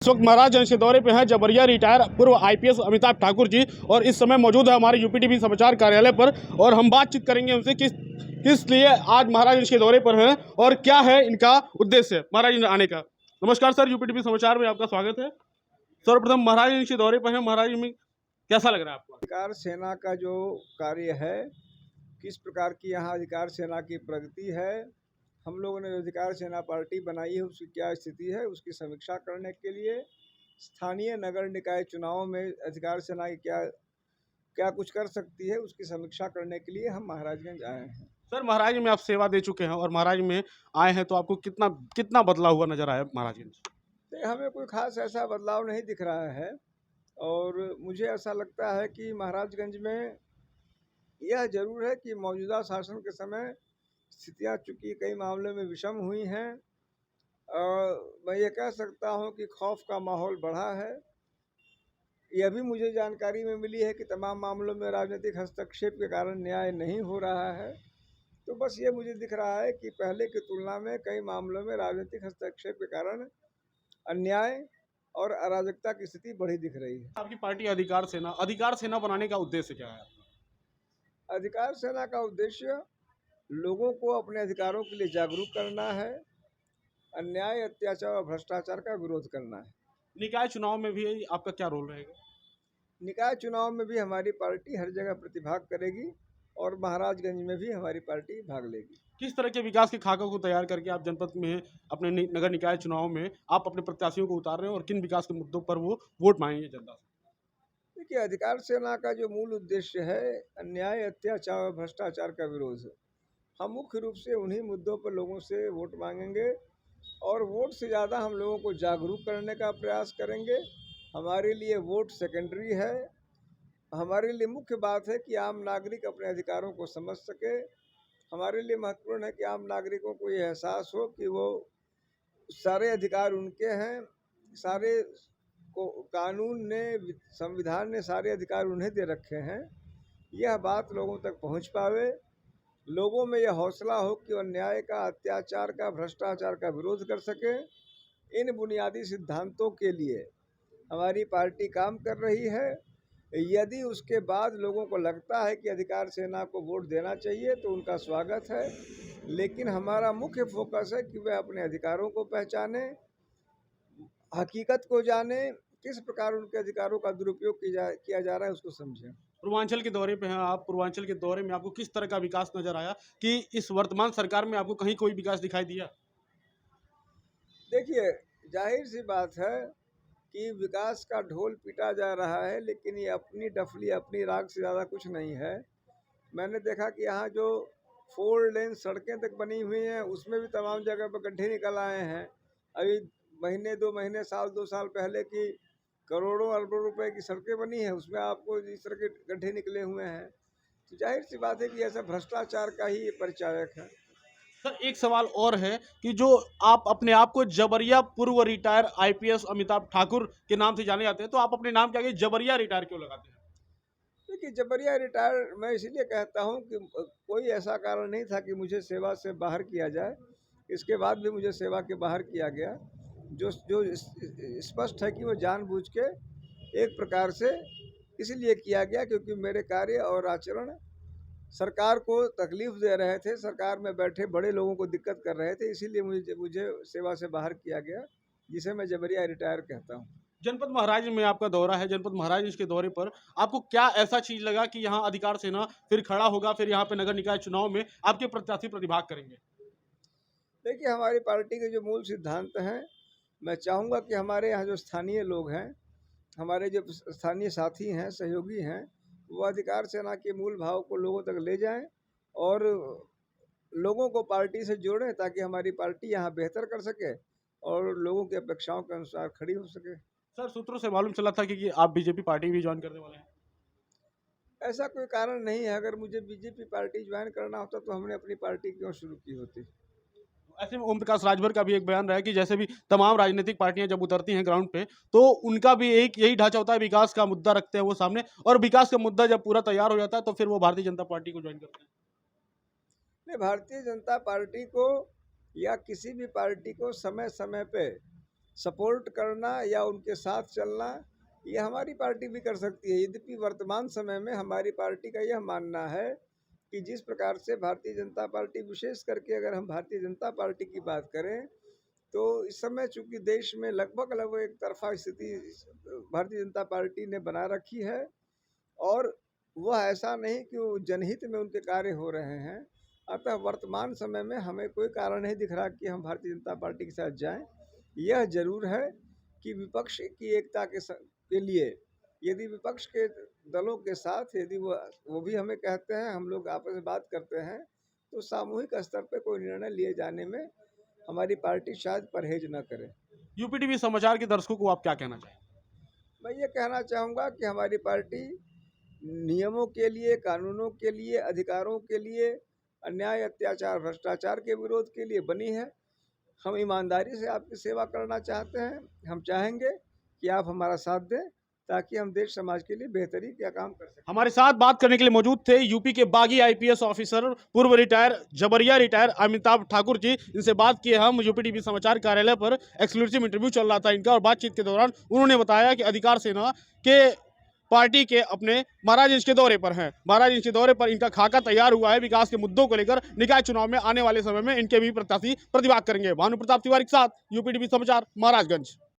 इस वक्त महाराजगंज के दौरे पे हैं जबरिया रिटायर पूर्व आईपीएस अमिताभ ठाकुर जी और इस समय मौजूद है हमारे यूपीटीवी समाचार कार्यालय पर और हम बातचीत करेंगे उनसे किस लिए आज महाराजगंज के दौरे पर हैं और क्या है इनका उद्देश्य महाराजगंज आने का। नमस्कार सर, यूपीटीवी समाचार में आपका स्वागत है। सर्वप्रथम महाराजगंज के दौरे पर हैं, महाराजगंज में कैसा लग रहा है आपको? अधिकार सेना का जो कार्य है, किस प्रकार की यहाँ अधिकार सेना की प्रगति है, हम लोगों ने जो अधिकार सेना पार्टी बनाई है उसकी क्या स्थिति है, उसकी समीक्षा करने के लिए स्थानीय नगर निकाय चुनाव में अधिकार सेना की क्या कुछ कर सकती है उसकी समीक्षा करने के लिए हम महाराजगंज आए हैं। सर, महाराजगंज में आप सेवा दे चुके हैं और महाराजगंज में आए हैं तो आपको कितना बदलाव हुआ नजर आया महाराजगंज? तो हमें कोई खास ऐसा बदलाव नहीं दिख रहा है और मुझे ऐसा लगता है कि महाराजगंज में यह जरूर है कि मौजूदा शासन के समय स्थितियां चूंकि कई मामलों में विषम हुई हैं, मैं ये कह सकता हूं कि खौफ का माहौल बढ़ा है। यह भी मुझे जानकारी में मिली है कि तमाम मामलों में राजनीतिक हस्तक्षेप के कारण न्याय नहीं हो रहा है। तो बस ये मुझे दिख रहा है कि पहले की तुलना में कई मामलों में राजनीतिक हस्तक्षेप के कारण अन्याय और अराजकता की स्थिति बढ़ी दिख रही है। आपकी पार्टी अधिकार सेना बनाने का उद्देश्य क्या है? अधिकार सेना का उद्देश्य लोगों को अपने अधिकारों के लिए जागरूक करना है, अन्याय, अत्याचार और भ्रष्टाचार का विरोध करना है। निकाय चुनाव में भी आपका क्या रोल रहेगा? निकाय चुनाव में भी हमारी पार्टी हर जगह प्रतिभाग करेगी और महाराजगंज में भी हमारी पार्टी भाग लेगी। किस तरह के विकास के खाका को तैयार करके आप जनपद में अपने नगर निकाय चुनाव में आप अपने प्रत्याशियों को उतार रहे हैं और किन विकास के मुद्दों पर वो वोट मांगेंगे जनता से? देखिए, अधिकार सेना का जो मूल उद्देश्य है अन्याय, अत्याचार और भ्रष्टाचार का विरोध है। हम मुख्य रूप से उन्हीं मुद्दों पर लोगों से वोट मांगेंगे और वोट से ज़्यादा हम लोगों को जागरूक करने का प्रयास करेंगे। हमारे लिए वोट सेकेंडरी है। हमारे लिए मुख्य बात है कि आम नागरिक अपने अधिकारों को समझ सके। हमारे लिए महत्वपूर्ण है कि आम नागरिकों को ये एहसास हो कि वो सारे अधिकार उनके हैं, सारे को कानून ने, संविधान ने सारे अधिकार उन्हें दे रखे हैं। यह बात लोगों तक पहुंच पावे, लोगों में यह हौसला हो कि वो अन्याय का, अत्याचार का, भ्रष्टाचार का विरोध कर सके। इन बुनियादी सिद्धांतों के लिए हमारी पार्टी काम कर रही है। यदि उसके बाद लोगों को लगता है कि अधिकार सेना को वोट देना चाहिए तो उनका स्वागत है, लेकिन हमारा मुख्य फोकस है कि वे अपने अधिकारों को पहचाने, हकीकत को जाने, किस प्रकार उनके अधिकारों का दुरुपयोग किया जा रहा है उसको समझें। पूर्वांचल के दौरे पे हैं आप, पूर्वांचल के दौरे में आपको किस तरह का विकास नजर आया कि इस वर्तमान सरकार में आपको कहीं कोई विकास दिखाई दिया? देखिए, जाहिर सी बात है कि विकास का ढोल पीटा जा रहा है, लेकिन ये अपनी डफली, अपनी राग से ज़्यादा कुछ नहीं है। मैंने देखा कि यहाँ जो 4 लेन सड़कें तक बनी हुई हैं उसमें भी तमाम जगह पर गड्ढे निकल आए हैं। अभी महीने 2 महीने, साल 2 साल पहले की करोड़ों अरबों रुपए की सड़कें बनी हैं, उसमें आपको इस तरह के गड्ढे निकले हुए हैं। तो जाहिर सी बात है कि ऐसा भ्रष्टाचार का ही ये परिचायक है। सर, एक सवाल और है कि जो आप अपने आप को जबरिया पूर्व रिटायर आईपीएस अमिताभ ठाकुर के नाम से जाने जाते हैं, तो आप अपने नाम के आगे जबरिया रिटायर क्यों लगाते हैं? देखिए, जबरिया रिटायर मैं इसीलिए कहता हूँ कि कोई ऐसा कारण नहीं था कि मुझे सेवा से बाहर किया जाए। इसके बाद भी मुझे सेवा के बाहर किया गया, जो जो स्पष्ट है कि वो जानबूझ के एक प्रकार से इसलिए किया गया क्योंकि मेरे कार्य और आचरण सरकार को तकलीफ दे रहे थे, सरकार में बैठे बड़े लोगों को दिक्कत कर रहे थे, इसीलिए मुझे सेवा से बाहर किया गया, जिसे मैं जबरिया रिटायर कहता हूँ। जनपद महाराजगंज में आपका दौरा है, जनपद महाराजगंज के दौरे पर आपको क्या ऐसा चीज लगा कि यहाँ अधिकार सेना फिर खड़ा होगा, फिर यहाँ पे नगर निकाय चुनाव में आपके प्रत्याशी प्रतिभाग करेंगे? देखिए, हमारी पार्टी के जो मूल सिद्धांत हैं, मैं चाहूँगा कि हमारे यहाँ जो स्थानीय लोग हैं, हमारे जो स्थानीय साथी हैं, सहयोगी हैं, वो अधिकार सेना के मूल भाव को लोगों तक ले जाएं और लोगों को पार्टी से जोड़ें ताकि हमारी पार्टी यहाँ बेहतर कर सके और लोगों की अपेक्षाओं के अनुसार खड़ी हो सके। सर, सूत्रों से मालूम चला था कि आप बीजेपी पार्टी भी ज्वाइन करने वाले हैं। ऐसा कोई कारण नहीं है। अगर मुझे बीजेपी पार्टी ज्वाइन करना होता तो हमने अपनी पार्टी क्यों शुरू की होती। ऐसे में ओम प्रकाश राजभर का भी एक बयान रहा है कि जैसे भी तमाम राजनीतिक पार्टियां जब उतरती हैं ग्राउंड पे तो उनका भी एक यही ढांचा होता है, विकास का मुद्दा रखते हैं वो सामने, और विकास का मुद्दा जब पूरा तैयार हो जाता है तो फिर वो भारतीय जनता पार्टी को ज्वाइन करते हैं। नहीं, भारतीय जनता पार्टी को या किसी भी पार्टी को समय समय पे सपोर्ट करना या उनके साथ चलना, ये हमारी पार्टी भी कर सकती है। यद्यपि वर्तमान समय में हमारी पार्टी का यह मानना है कि जिस प्रकार से भारतीय जनता पार्टी, विशेष करके अगर हम भारतीय जनता पार्टी की बात करें, तो इस समय चूंकि देश में लगभग एक तरफा स्थिति भारतीय जनता पार्टी ने बना रखी है, और वह ऐसा नहीं कि वो जनहित में उनके कार्य हो रहे हैं। अतः वर्तमान समय में हमें कोई कारण नहीं दिख रहा कि हम भारतीय जनता पार्टी के साथ जाएं। यह जरूर है कि विपक्ष की एकता के लिए यदि विपक्ष के दलों के साथ यदि वो भी हमें कहते हैं, हम लोग आपस में बात करते हैं, तो सामूहिक स्तर पर कोई निर्णय लिए जाने में हमारी पार्टी शायद परहेज न करे। यूपीटीवी समाचार के दर्शकों को आप क्या कहना चाहेंगे? मैं ये कहना चाहूँगा कि हमारी पार्टी नियमों के लिए, कानूनों के लिए, अधिकारों के लिए, अन्याय, अत्याचार, भ्रष्टाचार के विरोध के लिए बनी है। हम ईमानदारी से आपकी सेवा करना चाहते हैं। हम चाहेंगे कि आप हमारा साथ दें ताकि हम देश समाज के लिए बेहतरी का काम कर सकें। हमारे साथ बात करने के लिए मौजूद थे यूपी के बागी आईपीएस ऑफिसर, पूर्व रिटायर, जबरिया रिटायर अमिताभ ठाकुर जी। इनसे बात की हम यूपीटीवी समाचार कार्यालय पर एक्सक्लूसिव इंटरव्यू चल रहा था इनका, और बातचीत के दौरान उन्होंने बताया कि अधिकार सेना के पार्टी के अपने महाराजगंज के दौरे पर हैं। महाराजगंज के दौरे पर इनका खाका तैयार हुआ है। विकास के मुद्दों को लेकर निकाय चुनाव में आने वाले समय में इनके भी प्रत्याशी प्रतिभाग करेंगे। भानु प्रताप तिवारी के साथ यूपीटीवी समाचार, महाराजगंज।